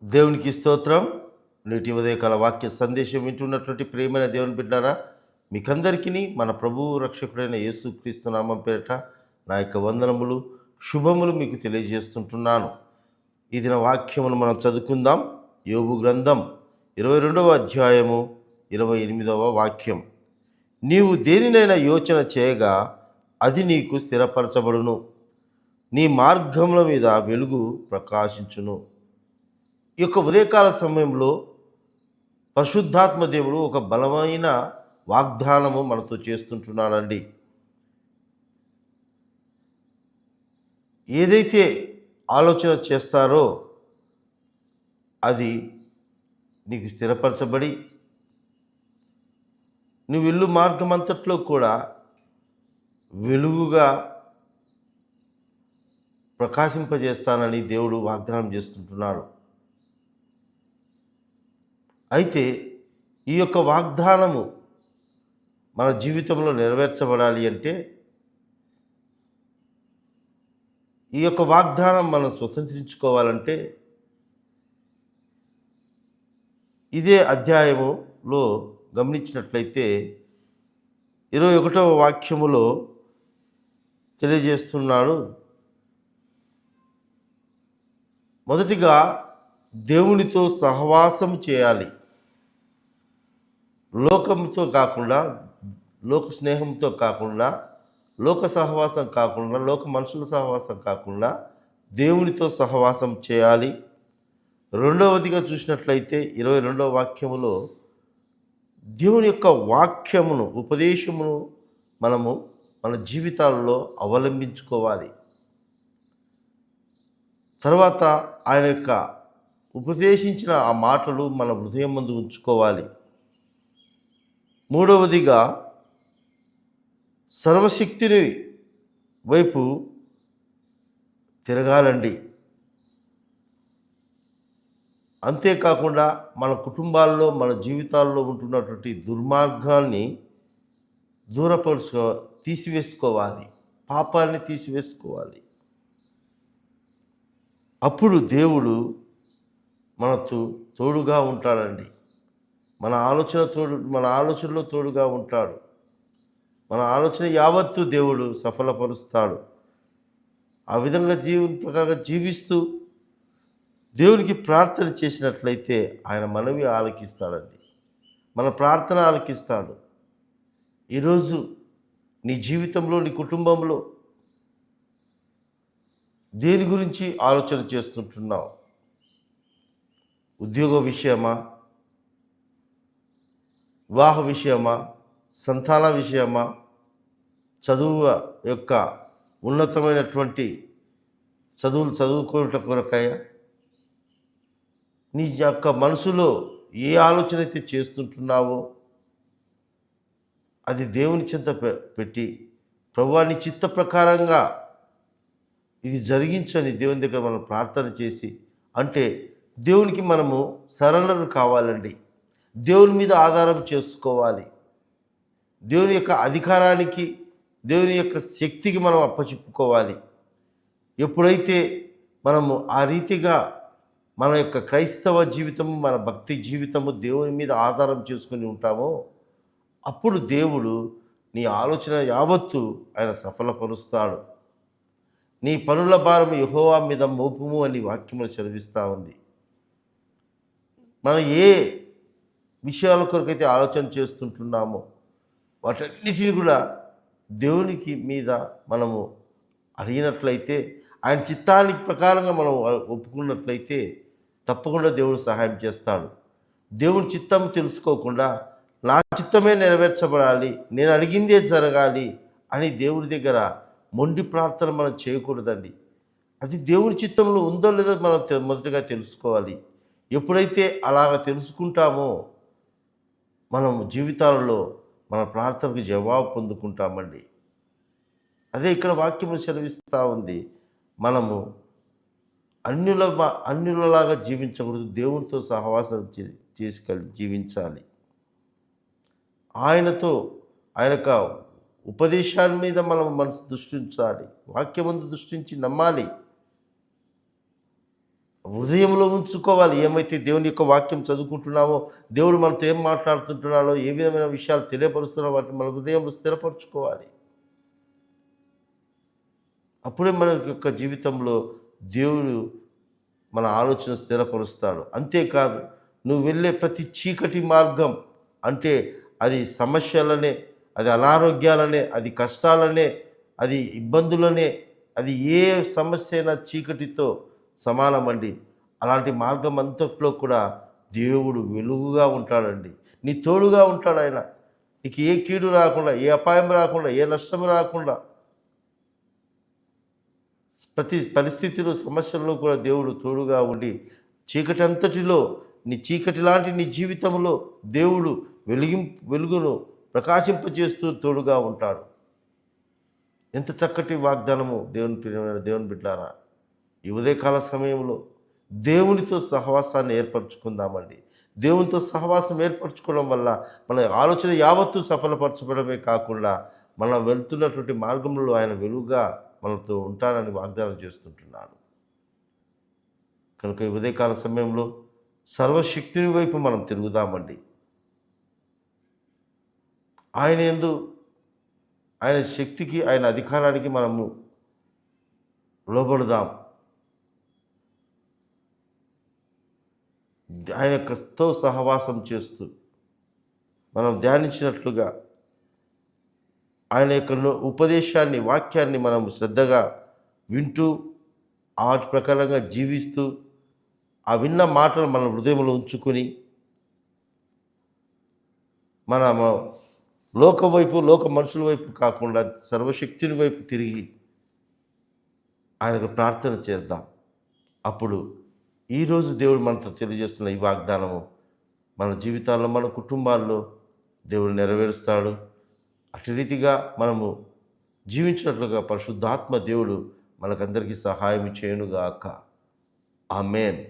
దేవునికి స్తోత్రం. నేటి ఉదయకాల వాక్య సందేశం వింటున్నటువంటి ప్రియమైన దేవుని బిడ్డారా, మీకందరికీ మన ప్రభువు రక్షకుడైన యేసుక్రీస్తు నామం పేరిట నా యొక్క వందనములు, శుభములు మీకు తెలియజేస్తుంటున్నాను. ఈ దిన వాక్యమును మనం చదువుకుందాం. యోబు గ్రంథం 22వ అధ్యాయము 28వ వాక్యం. నీవు దేనినైనా యోచన చేయగా అది నీకు స్థిరపరచబడును, నీ మార్గముల మీద వెలుగు ప్రకాశించును. ఈ యొక్క ఉదయకాల సమయంలో పరిశుద్ధాత్మ దేవుడు ఒక బలమైన వాగ్దానము మనతో చేస్తుంటున్నాడండి. ఏదైతే ఆలోచన చేస్తారో అది నీకు స్థిరపరచబడి నువ్వు వెళ్ళు మార్గం అంతట్లో కూడా వెలుగుగా ప్రకాశింపజేస్తానని దేవుడు వాగ్దానం చేస్తుంటున్నాడు. అయితే ఈ యొక్క వాగ్దానము మన జీవితంలో నెరవేర్చబడాలి అంటే, ఈ యొక్క వాగ్దానం మనం స్వతంత్రించుకోవాలంటే, ఇదే అధ్యాయములో గమనించినట్లయితే 21వ వాక్యములో తెలియజేస్తున్నాడు. మొదటిగా దేవునితో సహవాసం చేయాలి. లోకంతో కాకుండా, లోక స్నేహంతో కాకుండా, లోక సహవాసం కాకుండా, లోక మనుషుల సహవాసం కాకుండా దేవునితో సహవాసం చేయాలి. రెండవదిగా చూసినట్లయితే 22వ వాక్యములో దేవుని యొక్క వాక్యమును, ఉపదేశమును మనము మన జీవితాల్లో అవలంబించుకోవాలి. తర్వాత ఆయన యొక్క ఉపదేశించిన ఆ మాటలు మన హృదయం ముందు ఉంచుకోవాలి. మూడవదిగా సర్వశక్తిని వైపు తిరగాలండి. అంతేకాకుండా మన కుటుంబాల్లో, మన జీవితాల్లో ఉంటున్నటువంటి దుర్మార్గాన్ని తీసివేసుకోవాలి, పాపాన్ని తీసివేసుకోవాలి. అప్పుడు దేవుడు మనతో తోడుగా ఉంటాడండి. మన ఆలోచనలో తోడుగా ఉంటాడు. మన ఆలోచన యావత్తు దేవుడు సఫలపరుస్తాడు. ఆ విధంగా దేవుని ప్రకారంగా జీవిస్తూ దేవునికి ప్రార్థన చేసినట్లయితే ఆయన మనవి ఆలకిస్తాడండి, మన ప్రార్థన ఆలకిస్తాడు. ఈరోజు నీ జీవితంలో, నీ కుటుంబంలో దేని గురించి ఆలోచన చేస్తుంటున్నావు? ఉద్యోగ విషయమా, వివాహ విషయమా, సంతాన విషయమా, చదువు యొక్క ఉన్నతమైనటువంటి చదువులు చదువుకోవట కొరకాయ? నీ యొక్క మనసులో ఏ ఆలోచన అయితే చేస్తుంటున్నావో అది దేవుని చెంత పెట్టి, ప్రభువా నీ చిత్త ప్రకారంగా ఇది జరిగించని దేవుని దగ్గర మనం ప్రార్థన చేసి, అంటే దేవునికి మనము సరెండర్ కావాలండి. దేవుని మీద ఆధారం చేసుకోవాలి. దేవుని యొక్క అధికారానికి, దేవుని యొక్క శక్తికి మనం అప్పచెప్పుకోవాలి. ఎప్పుడైతే మనము ఆ రీతిగా మన యొక్క క్రైస్తవ జీవితము, మన భక్తి జీవితము దేవుని మీద ఆధారం చేసుకుని ఉంటామో, అప్పుడు దేవుడు నీ ఆలోచన యావత్తు ఆయన సఫలపరుస్తాడు. నీ పనుల భారం యెహోవా మీద మోపుము అని వాక్యములు చదివిస్తూ ఉంది. మనం ఏ విషయాల కొరకైతే ఆలోచన చేస్తుంటున్నామో వాటన్నిటిని కూడా దేవునికి మీద మనము అడిగినట్లయితే, ఆయన చిత్తానికి ప్రకారంగా మనం ఒప్పుకున్నట్లయితే తప్పకుండా దేవుడు సహాయం చేస్తాడు. దేవుని చిత్తం తెలుసుకోకుండా నా చిత్తమే నెరవేర్చబడాలి, నేను అడిగిందే జరగాలి అని దేవుడి దగ్గర మొండి ప్రార్థన మనం చేయకూడదండి. అది దేవుని చిత్తంలో ఉందో లేదో మనం మొదటగా తెలుసుకోవాలి. ఎప్పుడైతే అలాగ తెలుసుకుంటామో మనం జీవితాలలో మన ప్రార్థనకు జవాబు పొందుకుంటామండి. అదే ఇక్కడ వాక్యము సెలవిస్తూ ఉంది. మనము అన్యులలాగా జీవించకూడదు, దేవునితో సహవాసం చేసి జీవించాలి. ఆయన యొక్క ఉపదేశాల మీద మనం మనసు దృష్టించాలి, వాక్యమందు దృష్టించి నమ్మాలి. హృదయంలో ఉంచుకోవాలి. ఏమైతే దేవుని యొక్క వాక్యం చదువుకుంటున్నామో, దేవుడు మనతో ఏం మాట్లాడుతుంటున్నాడో, ఏ విధమైన విషయాలు తెలియపరుస్తున్నాడో వాటిని మన హృదయంలో స్థిరపరచుకోవాలి. అప్పుడే మన యొక్క జీవితంలో దేవుడు మన ఆలోచన స్థిరపరుస్తాడు. అంతేకాదు, నువ్వు వెళ్ళే ప్రతి చీకటి మార్గం అంటే అది సమస్యలనే, అది అనారోగ్యాలనే, అది కష్టాలనే, అది ఇబ్బందులనే, అది ఏ సమస్య అయినా చీకటితో సమానమండి. అలాంటి మార్గం అంతట్లో కూడా దేవుడు వెలుగుగా ఉంటాడండి. నీ తోడుగా ఉంటాడు ఆయన. నీకు ఏ కీడు రాకుండా, ఏ అపాయం రాకుండా, ఏ నష్టం రాకుండా, ప్రతి పరిస్థితిలో సమస్యల్లో కూడా దేవుడు తోడుగా ఉండి చీకటి అంతటిలో నీ చీకటి లాంటి నీ జీవితంలో దేవుడు వెలుగును ప్రకాశింపజేస్తూ తోడుగా ఉంటాడు. ఎంత చక్కటి వాగ్దానము ప్రియమైన దేవుని బిడ్డారా. ఈ ఉదయకాల సమయంలో దేవునితో సహవాసాన్ని ఏర్పరచుకుందామండి. దేవునితో సహవాసం ఏర్పరచుకోవడం వల్ల మన ఆలోచన యావత్తు సఫలపరచబడమే కాకుండా మనం వెళ్తున్నటువంటి మార్గంలో ఆయన వెలుగుగా మనతో ఉంటానని వాగ్దానం చేస్తుంటున్నాడు. కనుక ఈ ఉదయకాల సమయంలో సర్వశక్తిని వైపు మనం తిరుగుదామండి. ఆయన యందు, ఆయన శక్తికి, ఆయన అధికారానికి మనము లోబడదాం. ఆయన యొక్కతో సహవాసం చేస్తూ మనం ధ్యానించినట్లుగా ఆయన యొక్క ఉపదేశాన్ని, వాక్యాన్ని మనం శ్రద్ధగా వింటూ వాటి ప్రకారంగా జీవిస్తూ ఆ విన్న మాటలు మన హృదయంలో ఉంచుకొని మన లోకం వైపు, లోక మనుషుల వైపు కాకుండా సర్వశక్తిని వైపు తిరిగి ఆయనకు ప్రార్థన చేద్దాం. అప్పుడు ఈరోజు దేవుడు మనతో తెలియజేస్తున్న ఈ వాగ్దానము మన జీవితాల్లో, మన కుటుంబాల్లో దేవుడు నెరవేరుస్తాడు. అటు రీతిగా మనము జీవించినట్లుగా పరిశుద్ధాత్మ దేవుడు మనకందరికీ సహాయం చేయునుగాక. ఆమేన్.